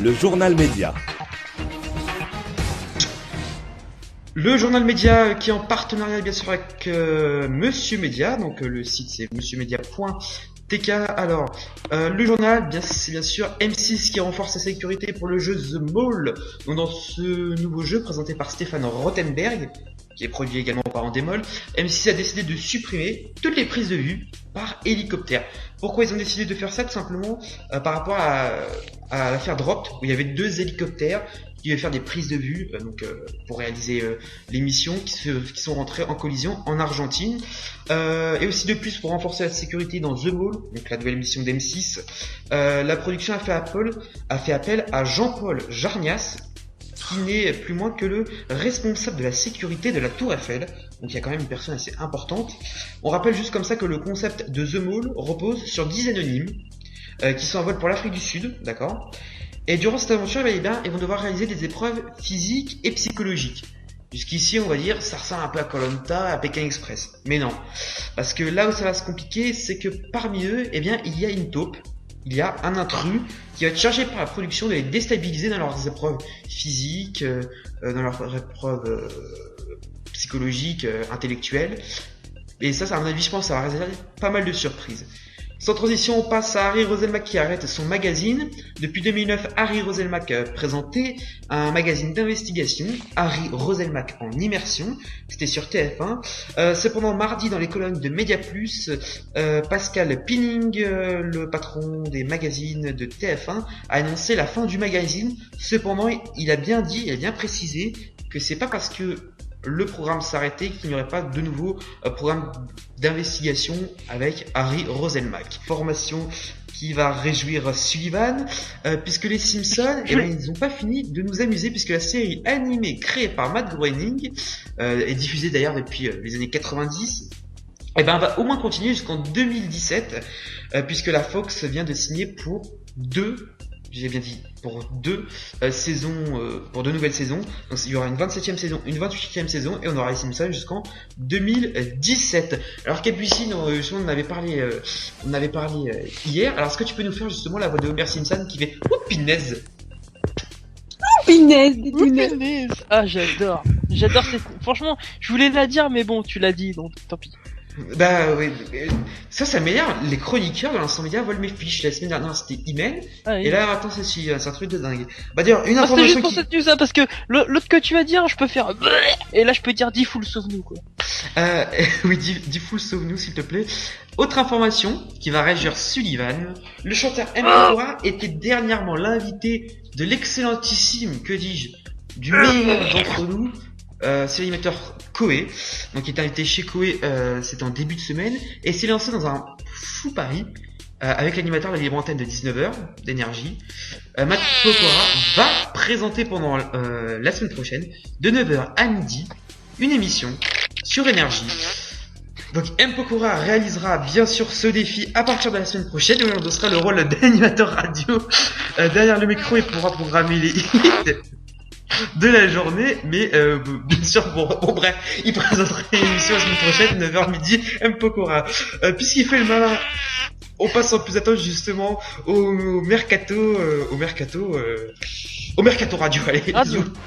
le journal média. Le journal média qui est en partenariat bien sûr avec Monsieur Média, donc le site c'est monsieurmedia.tk. Alors, le journal, c'est bien sûr M6 qui renforce sa sécurité pour le jeu The Mall. Donc dans ce nouveau jeu présenté par Stéphane Rothenberg, qui est produit également par Endemol, M6 a décidé de supprimer toutes les prises de vue par hélicoptère. Pourquoi ils ont décidé de faire ça? Tout simplement par rapport à l'affaire Dropped, où il y avait 2 hélicoptères qui devaient faire des prises de vue pour réaliser l'émission, qui sont rentrés en collision en Argentine. Et aussi de plus, pour renforcer la sécurité dans The Mall, donc la nouvelle émission d'M6, la production a fait appel à Jean-Paul Jarnias, qui n'est plus moins que le responsable de la sécurité de la Tour Eiffel. Donc il y a quand même une personne assez importante. On rappelle juste comme ça que le concept de The Mall repose sur 10 anonymes qui sont en vol pour l'Afrique du Sud, d'accord. Et durant cette aventure, ils vont devoir réaliser des épreuves physiques et psychologiques. Jusqu'ici, on va dire, ça ressemble un peu à Koh-Lanta, à Pékin Express. Mais non. Parce que là où ça va se compliquer, c'est que parmi eux, il y a une taupe. Il y a un intrus qui va être chargé par la production de les déstabiliser dans leurs épreuves physiques, dans leurs épreuves psychologiques, intellectuelles. Et ça, à mon avis, je pense, ça va réserver pas mal de surprises. Sans transition, on passe à Harry Roselmack qui arrête son magazine. Depuis 2009, Harry Roselmack présentait un magazine d'investigation, Harry Roselmack en immersion. C'était sur TF1. Cependant, mardi, dans les colonnes de Média Plus, Pascal Pinning, le patron des magazines de TF1, a annoncé la fin du magazine. Cependant, il a bien précisé que c'est pas parce que le programme s'arrêtait qu'il n'y aurait pas de nouveau programme d'investigation avec Harry Roselmack. Formation qui va réjouir Sullivan, puisque les Simpsons, ils n'ont pas fini de nous amuser, puisque la série animée créée par Matt Groening, est diffusée d'ailleurs depuis les années 90, va au moins continuer jusqu'en 2017, puisque la Fox vient de signer pour deux saisons, pour 2 nouvelles saisons. Donc il y aura une 27e saison, une 28e saison, et on aura les Simpsons jusqu'en 2017. Alors Capucine, justement, on avait parlé hier. Alors est-ce que tu peux nous faire justement la voix de Homer Simpson qui fait « Oh, pinaise !» Pinaise. Ah, j'adore franchement, je voulais la dire, mais bon, tu l'as dit, donc tant pis. Bah oui, ça m'énerve. Les chroniqueurs de l'Instant Média volent mes fiches. La semaine dernière c'était Imen, oui. Et là attends, c'est un truc de dingue. Bah d'ailleurs, une c'était juste information pour cette news, ça, parce que l'autre que tu vas dire, je peux faire et là je peux dire 10 full sauve-nous, quoi. Oui, dis full sauve-nous s'il te plaît. Autre information qui va réagir Sullivan. Le chanteur M. Pokora était dernièrement l'invité de l'excellentissime, que dis-je, du meilleur d'entre nous, c'est l'animateur Koé. Donc il est invité chez Koé, c'était en début de semaine, et s'est lancé dans un fou pari avec l'animateur de la libre antenne de 19h d'énergie. Matt Pokora va présenter pendant la semaine prochaine, de 9h à midi, une émission sur énergie. Donc M. Pokora réalisera bien sûr ce défi à partir de la semaine prochaine, où il endossera le rôle d'animateur radio derrière le micro et pourra programmer les hits de la journée, mais bien sûr, bref, il présentera l'émission la semaine prochaine, 9h midi, M. Pokora. Puisqu'il fait le malin, on passe sans plus attendre justement au mercato radio. Allez, bisous.